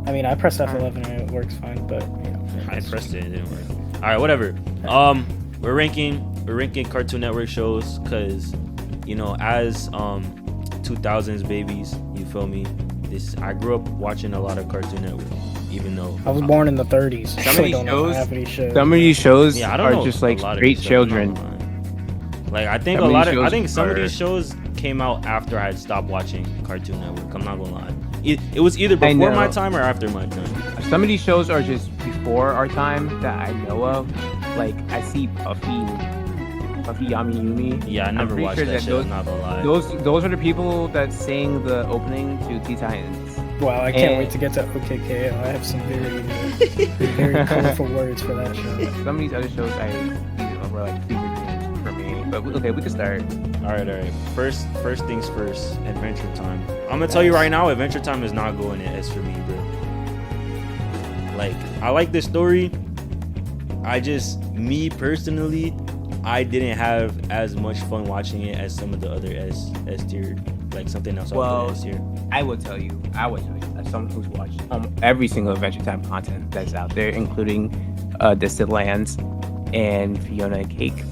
I mean, I pressed F11 and it works fine, but I pressed it, it didn't work. All right, whatever. We're ranking Cartoon Network shows because, as 2000s babies, you feel me? I grew up watching a lot of Cartoon Network, even though I was born in the 30s. Some of these shows yeah, I don't know are just like a lot of straight these shows, children. Like I think some of these shows came out after I had stopped watching Cartoon Network. I'm not gonna lie. It was either before my time or after my time. Some of these shows are just before our time that I know of. Like I see Puffy Yami Yumi. Yeah, I never watched that shit. I'm not gonna lie. Those are the people that sang the opening to Teen Titans. Wow, I can't wait to get to OKKO. I have some very colorful words for that show. Some of these other shows were like fever dreams for me. But okay, we can start. All right. First things first. Adventure Time. I'm gonna tell you right now, Adventure Time is not going to S for me, bro. Like, I like this story. Me personally, I didn't have as much fun watching it as some of the other S tier, like something else. S tier. I will tell you, as someone who's watched every single Adventure Time content that's out there, including Distant Lands and Fiona and Cake.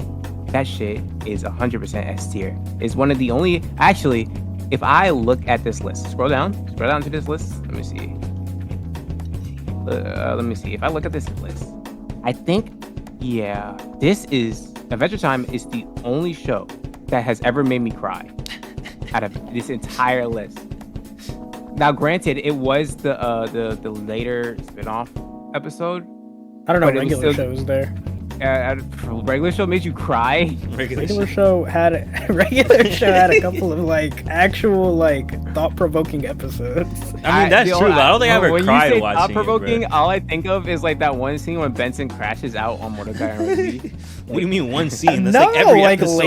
That shit is 100% S tier. It's one of the only. Actually, if I look at this list, scroll down to this list. Let me see. If I look at this list, I think, Adventure Time is the only show that has ever made me cry out of this entire list. Now, granted, it was the later spinoff episode. I don't know. Regular shows there. Regular show made you cry. Regular show had a couple of like actual thought-provoking episods. I mean, that's true, but I don't think I ever cried watching thought-provoking, it, bro. all I think of is like that one scene when Benson crashes out on Mordecai and Rigby. What do you mean one scene? That's like every episode.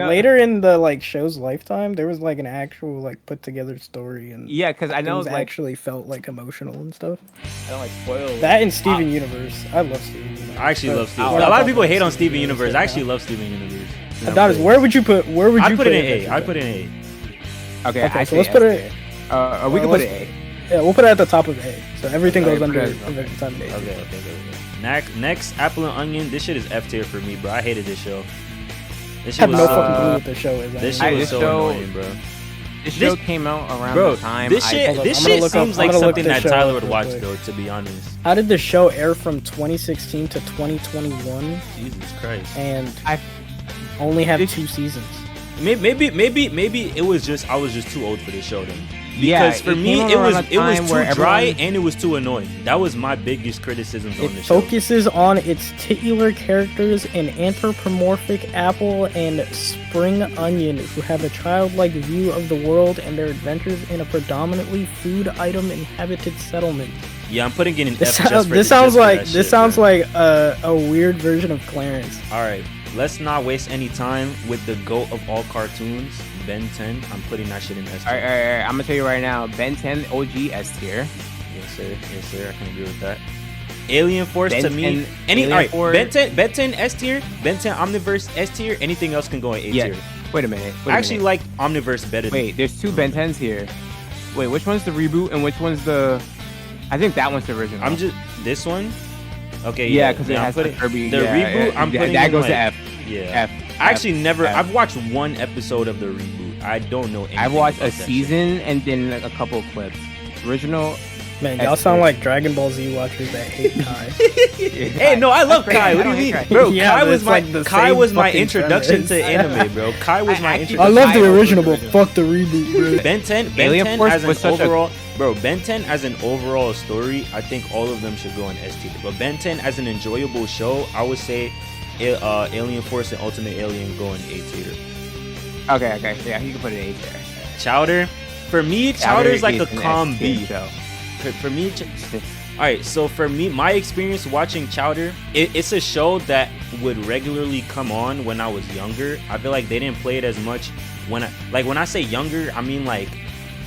Later in the like show's lifetime, there was like an actual like put together story, and because I know it actually felt like emotional and stuff. I don't like spoil that in Steven Universe. I love Steven Universe. I actually love Steven. A lot of people hate on Steven Universe. I actually love Steven Universe. Adonis, where would you put? I'd put it in A. I'd put it in A. Okay, so let's put it. We can put it A. Yeah, we'll put it at the top of A. So everything goes under Adventure Time. Okay. Next, Apple and Onion. This shit is F tier for me, bro. I hated this show. I have no fucking clue what this show is. This shit was so annoying, bro. This show came out around the time. This shit seems like something that Tyler would watch, though, to be honest. How did the show air from 2016 to 2021? Jesus Christ. And I only have 2 seasons. Maybe it was just I was just too old for this show then. Because for me it was too dry and it was too annoying. That was my biggest criticisms on the show. It focuses on its titular characters, an anthropomorphic apple and spring onion, who have a childlike view of the world and their adventures in a predominantly food item inhabited settlement. Yeah, I'm putting it in This F. This sounds like a weird version of Clarence. All right, let's not waste any time with the GOAT of all cartoons, Ben 10. I'm putting that shit in S tier. All right. I'm gonna tell you right now, Ben 10 OG S tier. Yes, sir. I can agree with that. Alien Force Ben to me. 10, Ben 10 S tier. Ben 10 Omniverse S tier. Anything else can go in A tier. Wait a minute. I actually like Omniverse better. There's 2 Ben 10s here. Wait, which one's the reboot and which one's the? I think that one's the original. This one. Okay. Yeah, because it has the Kirby. The reboot. I'm putting that goes to F. Yeah. F. I actually never. I've watched one episode of the reboot. I don't know anything. I've watched a season and then a couple of clips. Original. Man, y'all sound like Dragon Ball Z watchers that hate Kai. Hey, no, I love Kai. What do you mean, bro? Yeah, Kai was my introduction to anime, bro. Kai was my introduction. I love the original, but fuck the reboot, bro. Ben 10 as an overall, Ben 10 as an overall story, I think all of them should go in S tier. But Ben 10 as an enjoyable show, I would say Alien Force and Ultimate Alien go in A tier. Okay. Yeah, you can put it in A tier. Chowder, for me, Chowder is like a calm B. For me, all right. So for me, my experience watching Chowder, it's a show that would regularly come on when I was younger. I feel like they didn't play it as much when I say younger, I mean like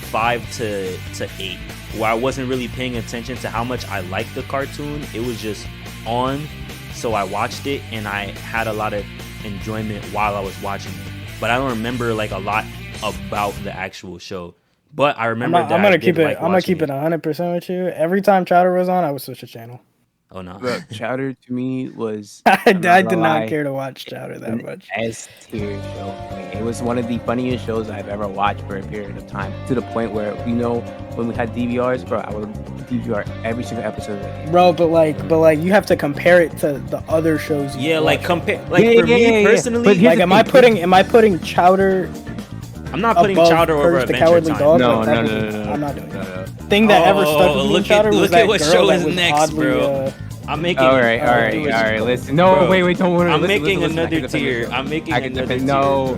5 to 8, where I wasn't really paying attention to how much I liked the cartoon. It was just on, so I watched it and I had a lot of enjoyment while I was watching it. But I don't remember like a lot about the actual show. But I remember I'm gonna keep it. I'm gonna keep it 100% with you. Every time Chowder was on, I would switch a channel. Oh no, Bro, Chowder to me was I did not care to watch Chowder that much. S tier show. It was one of the funniest shows I've ever watched for a period of time. To the point where when we had DVRs, bro, I would DVR every single episode. Bro, but you have to compare it to the other shows. Like compare. Like for me personally, like am I putting Chowder? I'm not putting Chowder over the Adventure Cowardly Time. Dog. No, I'm not doing it. Thing that ever stuck with me in Chowder was that what girl show that is was next, oddly, bro. I'm making. All right. Listen, no, wait, don't worry. I'm making another tier. I'm making another tier. No.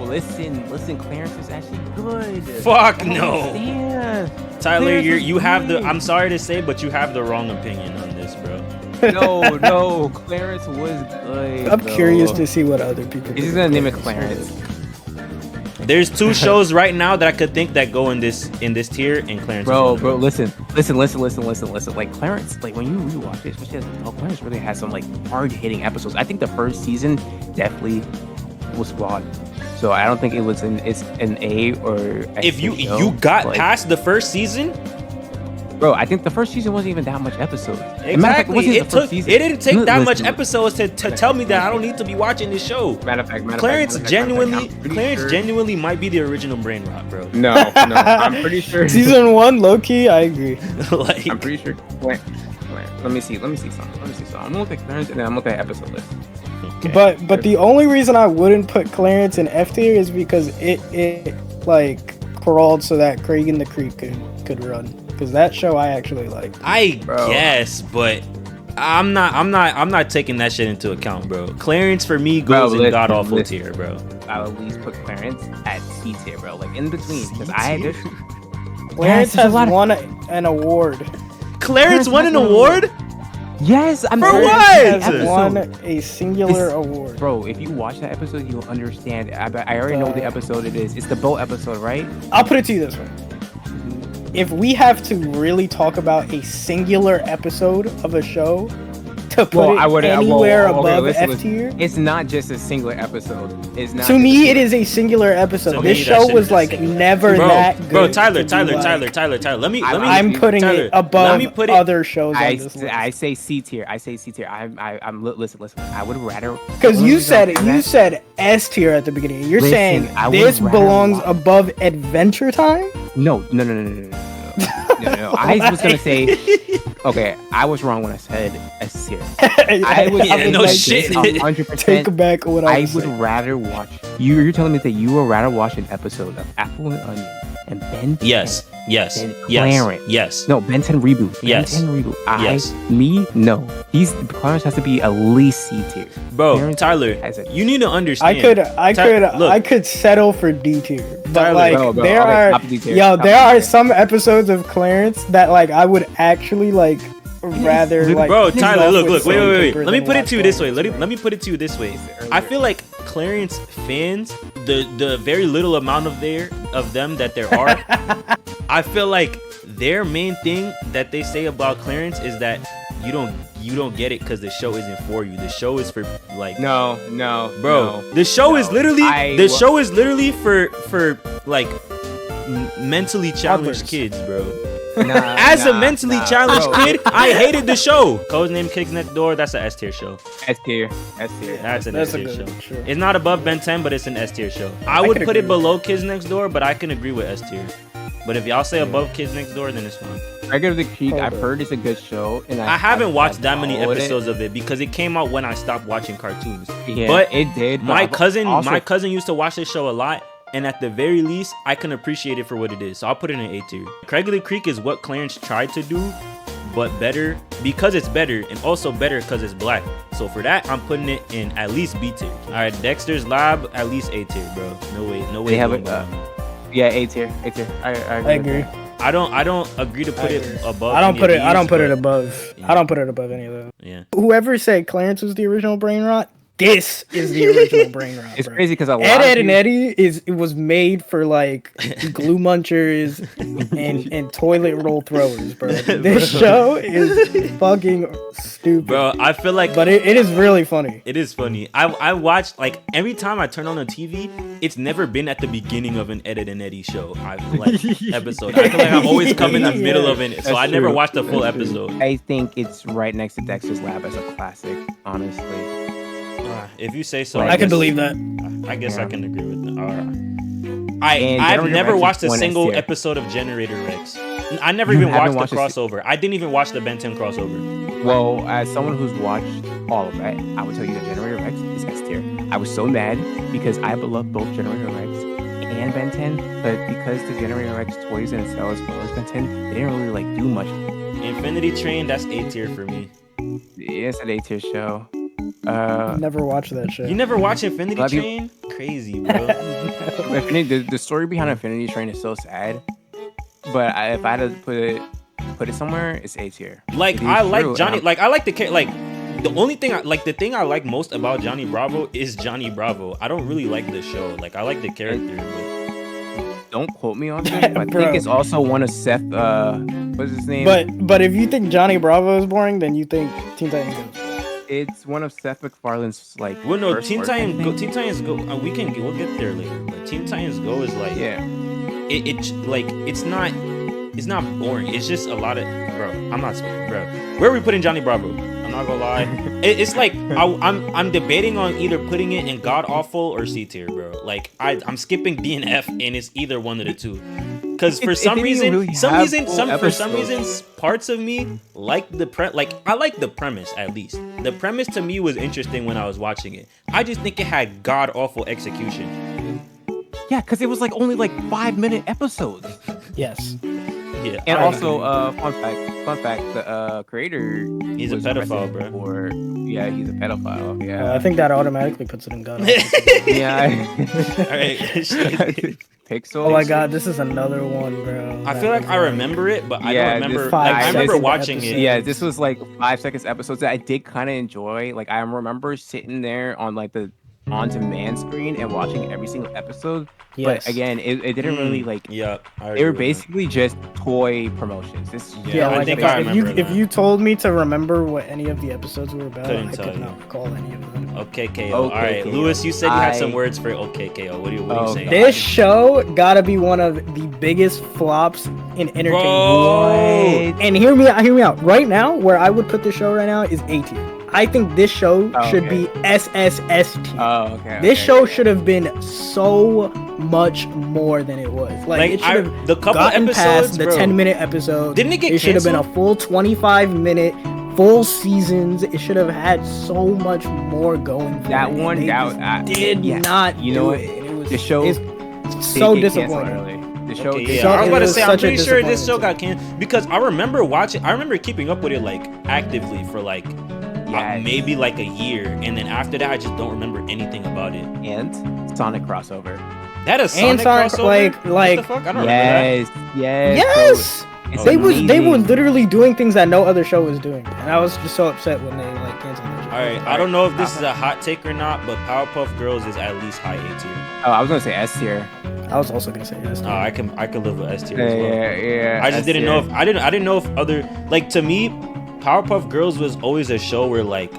Listen. Clarence is actually good. Fuck no. Yeah. Tyler, you have the. I'm sorry to say, but you have the wrong opinion on this, bro. No, Clarence was good. I'm curious to see what other people. He's gonna name it Clarence. There's 2 shows right now that I could think that go in this tier, and Clarence. Bro, listen. Like Clarence, like when you rewatch it, especially as Clarence really has some like hard-hitting episodes. I think the first season definitely was flawed. So I don't think it's an A or. If you got past the first season. Bro, I think the first season wasn't even that much episodes. Exactly. It didn't take that much episodes to tell me that I don't need to be watching this show. Clarence genuinely might be the original brain rot, bro. No, I'm pretty sure. Season 1, low key, I agree. Like, I'm pretty sure. Wait. Let me see something. I'm gonna look at Clarence and then I'm gonna look at episode list. Okay. But the only reason I wouldn't put Clarence in F tier is because it like crawled so that Craig and the Creek could run. Because that show I actually like. I guess, but I'm not taking that shit into account, bro. Clarence for me goes in god awful tier, bro. I'll at least put Clarence at C tier, bro. Like in between, because Clarence has won an award. Clarence won an award? Yes, I'm for what? Has won a singular award. Bro, if you watch that episode, you'll understand. I already know the episode it is. It's the boat episode, right? I'll put it to you this way. If we have to really talk about a singular episode of a show to put anywhere above F tier, it's not just a singular episode. It's not. To me, it is a singular episode. This show was like never that good. Bro, Tyler. Let me. I'm putting it above other shows. I say C tier. I'm listen. I would rather because you said S tier at the beginning. You're saying this belongs above Adventure Time. No. I was gonna say. Okay, I was wrong when I said S tier. I was shit. 100%. Take back what I would rather watch. You're telling me that you would rather watch an episode of Apple and Onion and Ben 10. Yes. Clarence. Yes. No, Ben 10 reboot. Yes. Ben 10 reboot. No. Clarence has to be at least C tier. Bro, Clarence Tyler, you need to understand. I could settle for D tier, but Tyler, like there are some episodes of Clarence that like I would actually like rather like. Bro, Tyler, look, wait. Let me put it to you this way. Let me put it to you this way. I feel like Clarence fans, the very little amount of them that there are, I feel like their main thing that they say about Clarence is that you don't get it because the show isn't for you. The show is for like the show is literally for like mentally challenged kids, bro. As a mentally challenged kid, I hated the show. Codename Kids Next Door, that's an S tier show. S tier. That's an S tier show. Sure. It's not above Ben 10, but it's an S tier show. I would put it below Kids Next Door, but I can agree with S tier. But if y'all say above Kids Next Door, then it's fine. Regular the Creek, I've heard it's a good show, and I haven't watched that many episodes of it because it came out when I stopped watching cartoons. Yeah, but it did. My cousin used to watch this show a lot. And at the very least, I can appreciate it for what it is. So I'll put it in A tier. Regular Creek is what Clarence tried to do, but better because it's better, and also better because it's black. So for that, I'm putting it in at least B tier. All right, Dexter's Lab, at least A tier, bro. No way. They have it. Yeah, A tier. I agree. I don't agree to put it above. I don't put it above. Yeah. I don't put it above any of those. Yeah. Whoever said Clarence was the original brain rot, this is the original brain rot. It's bro. crazy because Ed and Eddie it was made for like glue munchers and toilet roll throwers, bro. This show is fucking stupid, bro. I feel like, but it is really funny. It is funny. I watch like every time I turn on the TV, it's never been at the beginning of an Ed and Eddie show. I feel like episode. I feel like I always come in the middle of it, so I never watched the full episode. I think it's right next to Dexter's Lab as a classic, honestly. If you say so, I can believe that. I guess I can agree with that. All right. I've never watched a single episode of Generator Rex. I never even watched the crossover. I didn't even watch the Ben 10 crossover. Well, as someone who's watched all of that, I would tell you that Generator Rex is S tier. I was so mad because I love both Generator Rex and Ben 10, but because the Generator Rex toys didn't sell as well as Ben 10, they didn't really like do much. Infinity Train, that's A tier for me. Yeah, it's an A tier show. Never watched that show. You never watch Infinity Train? Crazy, bro. The story behind Infinity Train is so sad. But if I had to put it somewhere, it's A tier. Like I like Johnny. Like I like the like. The only thing the thing I like most about Johnny Bravo is Johnny Bravo. I don't really like the show. Like I like the character, but don't quote me on this. But I think it's also one of Seth. What's his name? But if you think Johnny Bravo is boring, then you think Teen Titans Go. It's one of Seth MacFarlane's like. Well, no, Teen Titans Go. We'll get there later. But Teen Titans Go is like it's not boring. It's just a lot of bro. Where are we putting Johnny Bravo? I'm not gonna lie. It's like I'm debating on either putting it in God Awful or C tier, bro. Like I'm skipping D and F, and it's either one of the two. Because for some reason, parts of me like I like the premise at least. The premise to me was interesting when I was watching it. I just think it had god awful execution. Yeah, because it was like only like 5-minute episodes. Yes. Yeah. And also, fun fact, the creator. He's a pedophile, bro. Yeah, he's a pedophile. Yeah. I think that automatically puts it in God. Yeah. All right. Pixel. Oh my god, this is another one, bro. I feel like I remember it, but I don't remember. I remember watching it. Yeah, this was like 5 seconds episodes that I did kind of enjoy. Like I remember sitting there on like the on-demand screen and watching every single episode. Yes. But again, it didn't really like. Yeah. They were basically just toy promotions. I think if you told me to remember what any of the episodes were about, I could not recall any of them. Okay, KO. All right, Lewis, you said you had some words for OK, KO. What are you saying? This show gotta be one of the biggest flops in entertainment. And hear me out. Right now, where I would put the show right now is A tier. I think this show should be SSST. This show should have been so much more than it was. Like it should have the couple gotten episodes, past the 10-minute episode. Didn't it get It should have been a full 25-minute, full seasons. It should have had so much more going for that it. One did not. You know what? The show is so disappointing. The show. Okay, yeah. I was about to say, I'm pretty sure this show got canceled because I remember keeping up with it like actively for like. Maybe like a year, and then after that, I just don't remember anything about it. And Sonic crossover. That is Sonic crossover. Like what the fuck? I don't remember that. Yes. They were literally doing things that no other show was doing, and I was just so upset when they like canceled that show. All right, I don't know if this is a hot take or not, but Powerpuff Girls is at least high A tier. Oh, I was gonna say S tier. I was also gonna say S tier. I can live with S tier as well. Yeah. I just didn't know if I didn't know if other like to me. Powerpuff Girls was always a show where like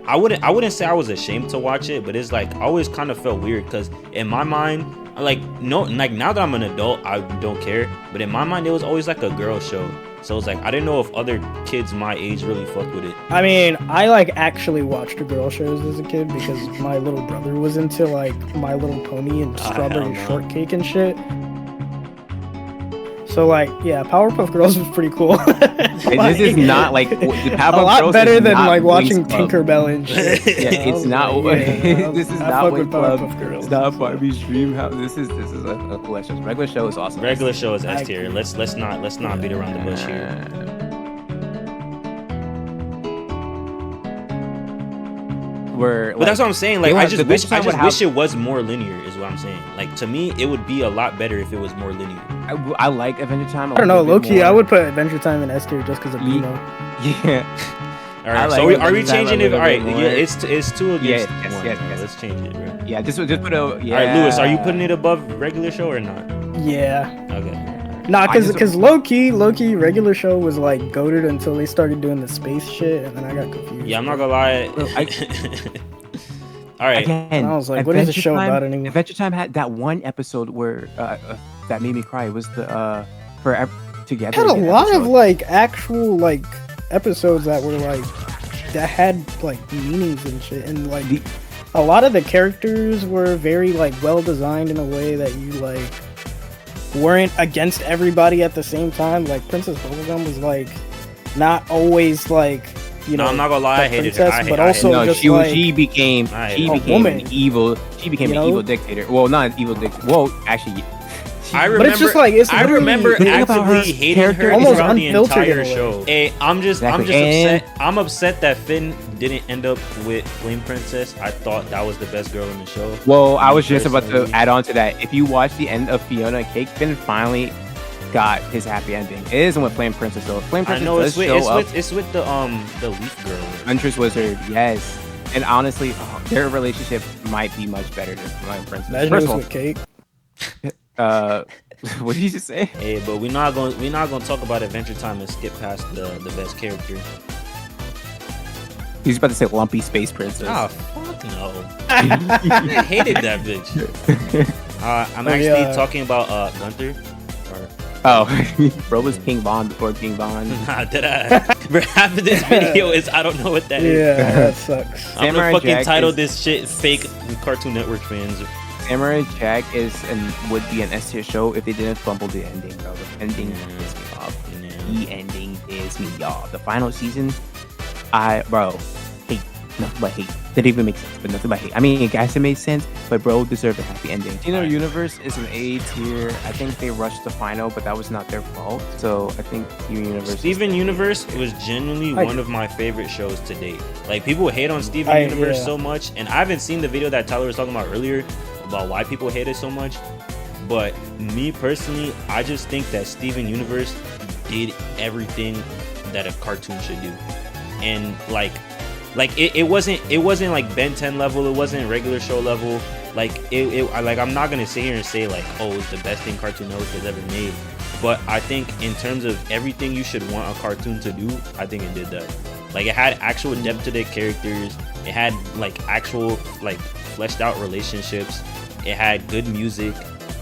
I wouldn't say I was ashamed to watch it, but it's like I always kind of felt weird because in my mind, like now that I'm an adult, I don't care. But in my mind, it was always like a girl show. So it's like I didn't know if other kids my age really fucked with it. I mean, I like actually watched girl shows as a kid because my little brother was into like My Little Pony and Strawberry Shortcake and shit. So like, yeah, Powerpuff Girls was pretty cool. This is not like Powerpuff a lot Girls better than like watching Tinkerbell and shit. It's not. This is not Wing Club. Girls. It's not Barbie's Dream House. This is a collection. Regular show is awesome. Regular show is S tier. Let's not beat around the bush here. But that's what I'm saying. Like I just wish it was more linear. Is what I'm saying. Like to me, it would be a lot better if it was more linear. I like Adventure Time. I don't know, low key, I would put Adventure Time in S tier just because of Bino. Yeah. All right, like so are we Adventure Time changing a it? little All right, bit more. yeah, it's 2 against Yes, 1. yes, Bro. yes. Let's change it, bro. Yeah, just put a. Yeah. All right, Lewis, are you putting it above regular show or not? Yeah. Okay. Nah, I just- cause low key, regular show was like goated until they started doing the space shit, and then I got confused. Yeah, I'm not gonna lie. All right. Again, And I was like, what is the Adventure show Time- about anymore? Adventure Time had that one episode where that made me cry. It was the Forever Together. Had a Again lot of episode. like actual like episodes that were like that had like meanings and shit, and like a lot of the characters were very like well designed in a way that you like weren't against everybody at the same time. Like Princess Bubblegum was like not always like, you know, No, I'm not gonna lie, I the hated princess, her. but I also No, just she like became I she hate a became woman. an evil. She became You an know? evil dictator. Well, not an evil dictator. Well, actually, I But remember. it's just like it's I literally- remember the thing about her actively hating character her is almost throughout the unfiltered in entire a way. show. Hey, I'm just Exactly. upset. I'm upset that Finn didn't end up with Flame Princess. I thought that was the best girl in the show. well, I was just about to Personally. add on to that. If you watch the end of Fiona and Cake, Finn finally got his happy ending. It isn't with Flame Princess though. Flame I Princess know does it's with show up. it's with the Leaf Girl. Huntress Wizard, yes. And honestly, their relationship might be much better than Flame Princess. imagine it First was of with Cake. all, what did you just say? Hey, but we're not gonna talk about Adventure Time and skip past the best character. He's about to say Lumpy Space Princess. Oh fuck no! I hated that bitch. I'm Oh, actually yeah. talking about Gunther. Oh, bro was King Von before King Von. Did I? Bro, half of this video is I don't know what that is. Yeah, that sucks. I'm Samurai gonna fucking Jack title is- this shit fake Cartoon Network fans. Samurai Jack is and would be an S tier show if they didn't fumble the ending, bro. The ending pissed me off. Yeah. The ending pissed me off. The final season, hate. Nothing but hate. Didn't even make sense, but nothing but hate. I mean, I guess it made sense, but bro deserved a happy ending. Universe is an A tier. I think they rushed the final, but that was not their fault. So I think Universe. is Steven the A Universe tier. was genuinely I- one of my favorite shows to date. Like people hate on Steven I- Universe yeah. so much, and I haven't seen the video that Tyler was talking about earlier about why people hate it so much. But me personally, I just think that Steven Universe did everything that a cartoon should do, and like it wasn't like Ben 10 level, it wasn't regular show level. I'm not gonna sit here and say like, oh, it's the best thing Cartoon Network has ever made. But I think in terms of everything you should want a cartoon to do, I think it did that. Like it had actual depth to the characters. It had like actual like fleshed out relationships. It had good music.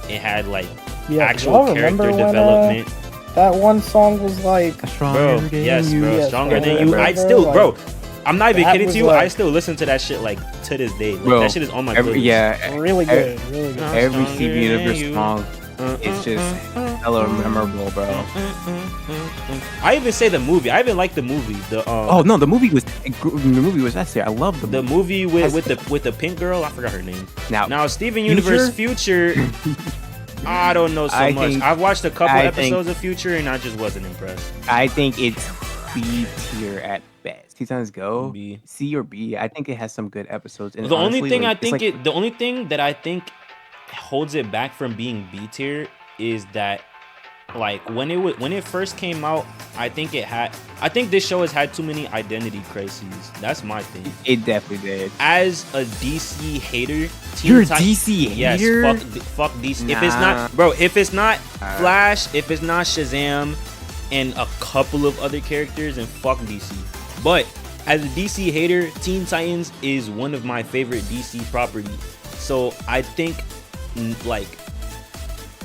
It had like Yeah, actual y'all character remember when, development. that one song was like, Bro, yes, bro, Yeah, stronger than Stronger you. Than I You, still, like, bro. I'm not even that kidding was to you. like- I still listen to that shit like to this day. Like, Bro, that shit is on my playlist. really good, really good. Every Stronger Steven than Universe you. song is just hella memorable, bro. I even say the movie. I even like the movie. Oh no, the movie was that's it. I love the movie with the pink girl. I forgot her name. Now Steven Universe Future. I don't know so I much. think- I've watched a couple I episodes of Future and I just wasn't impressed. I think it's B tier at best. Teen Titans Go, B. C or B. I think it has some good episodes. And The only honestly, thing like, it's like- the only thing that I think holds it back from being B tier is that like when it first came out, I think this show has had too many identity crises. That's my thing. it definitely did. As a DC hater, You're a Tit- DC yes, hater? fuck DC. If it's Nah. not, bro, if it's not Flash, if it's not Shazam, and a couple of other characters, and fuck DC. But as a DC hater, Teen Titans is one of my favorite DC properties. So I think like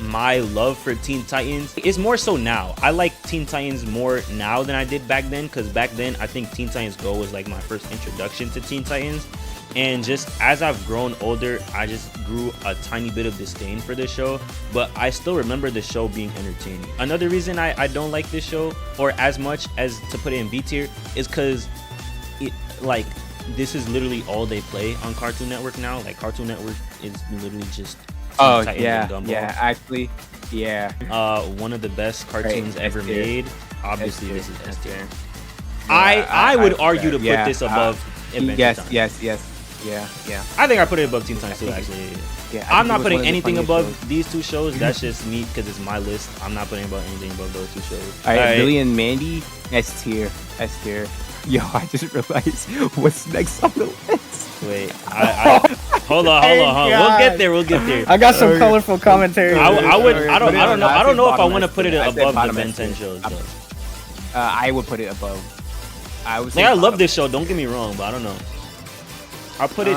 my love for Teen Titans is more so now. I like Teen Titans more now than I did back then, because back then I think Teen Titans Go was like my first introduction to Teen Titans. And just as I've grown older, I just grew a tiny bit of disdain for this show, but I still remember the show being entertaining. Another reason I don't like this show, or as much as to put it in B tier, is because it like this is literally all they play on Cartoon Network now. Like Cartoon Network is literally just Teen Titans and Gumball. yeah, actually, yeah. One of the best cartoons Right, ever S tier. made. Obviously, S this tier, is S S tier. tier. I would argue to put yeah, this above Adventure Yes, Time. yeah. I think I put it above Teen Titans too, actually. Yeah, I I'm think it not was putting one of the anything funniest above shows. these two shows. That's just me because it's my list. I'm not putting about anything above those two shows. All right, Billy and Mandy, S tier, S tier. Yo, I just realized what's next on the list. Wait, hold on. We'll get there. I got some colorful commentary. I don't know if I want to put it above the Ben 10 shows. I would put it above. I love this show. Don't get me wrong, but I don't know. I'll put it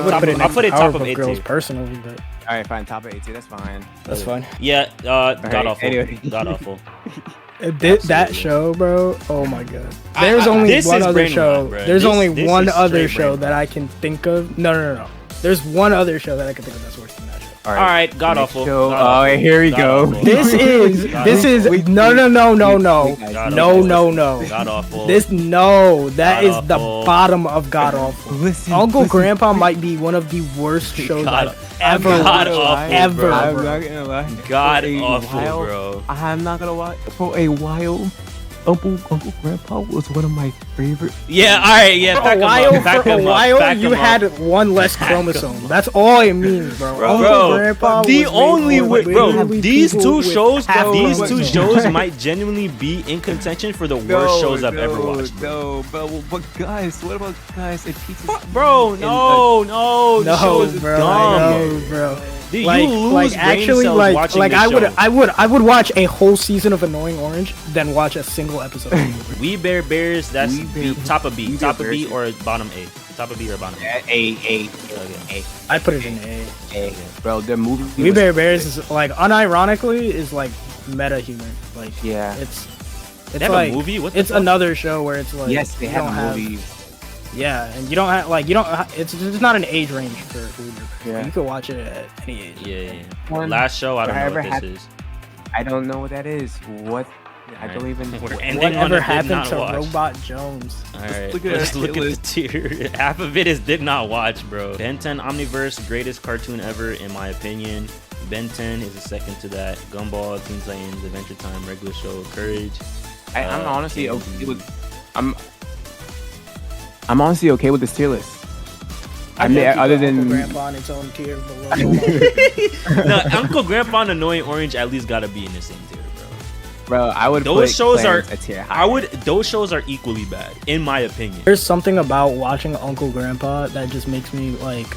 top of 8 girls personally, but all right, fine, top of 8 too. That's fine. That's fine. Yeah, god right, awful. anyway. God awful. That show, bro. Oh my god. There's only one other show. There's only one other show that I can think of. No. There's one other show that I can think of that's worse than that show. All right, god awful. Oh, here we go. This is no. God awful. That is the bottom of god awful. Listen, Uncle Grandpa might be one of the worst shows I've ever watched. Ever. I'm not gonna lie. God awful, bro. I'm not gonna lie. For a while, Uncle Grandpa was one of my favorite. Yeah, all right, yeah. For a while, you had one less chromosome. That's all it means, bro. Uncle Grandpa the was only way, bro. These two shows chromosomes. might genuinely be in contention for the worst shows I've ever watched. No, but guys, what about guys? It teaches, bro. No, the show is dumb, bro. Dude, you lose actually, watching this show. I would watch a whole season of Annoying Orange, then watch a single episode. We Bear Bears, that's top of B or bottom A. Top of B or bottom A. A. I put it in A. Bro, the movie. We Bear Bears is like unironically is like meta humor. Like it's they have like a movie. What it's another show where it's like yes, they have a movie. Yeah, and you don't have it's not an age range for food. Yeah. You can watch it at any age. Yeah. Last show, I don't know what this is. I don't know what that is. What? I don't even. Whatever happened to Robot Jones? All right, let's look at the tier. Half of it is did not watch, bro. Ben 10 Omniverse, greatest cartoon ever in my opinion. Ben 10 is a second to that. Gumball, Teen Titans, Adventure Time, regular show, Courage. I'm honestly okay with. I'm honestly okay with this tier list. I mean, other than Uncle Grandpa on its own tier below. No, Uncle Grandpa and Annoying Orange at least gotta be in the same tier, bro. I would. Those shows are a tier higher. Those shows are equally bad, in my opinion. There's something about watching Uncle Grandpa that just makes me like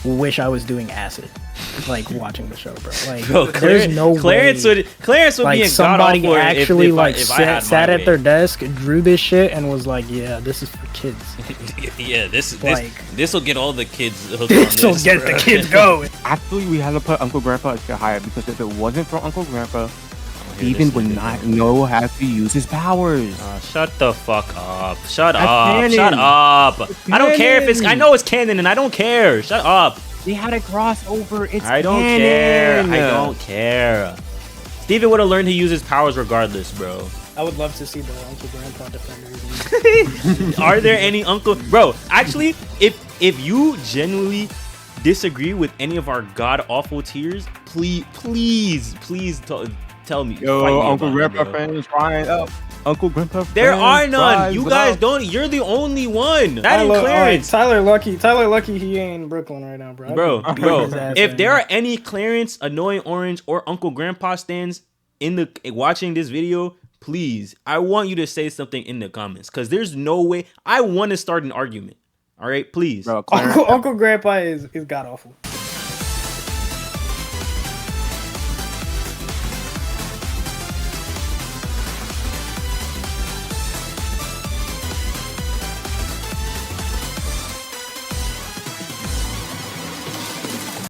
wish I was doing acid. Like watching the show, bro. Like, bro, there's no Clarence way. Clarence would like be in somebody actually if sat at their desk, drew this shit, and was like, "Yeah, this is for kids." Yeah, this will get all the kids hooked on this. This will get the kids going. Actually, we had to put Uncle Grandpa a bit higher because if it wasn't for Uncle Grandpa, Steven would not know how to use his powers. Shut the fuck up. Shut up. Shut up. I don't care if it's. I know it's canon, and I don't care. Shut up. They had a crossover. It's I don't care. I don't care. Steven would have learned to use his powers regardless, bro. I would love to see the Uncle Grandpa defenders. Are there any Uncle... Bro, actually, if you genuinely disagree with any of our god-awful tiers, please tell me. Yo, Uncle Grandpa fans, rise up. Uncle Grandpa fans, there are none. You guys don't. You're the only one. That ain't Clarence. Tyler Lucky, he ain't in Brooklyn right now, bro. Bro. If there are any Clarence, Annoying Orange, or Uncle Grandpa stands watching this video, please, I want you to say something in the comments, because there's no way. I want to start an argument. All right, please. Bro, Uncle Grandpa is god awful.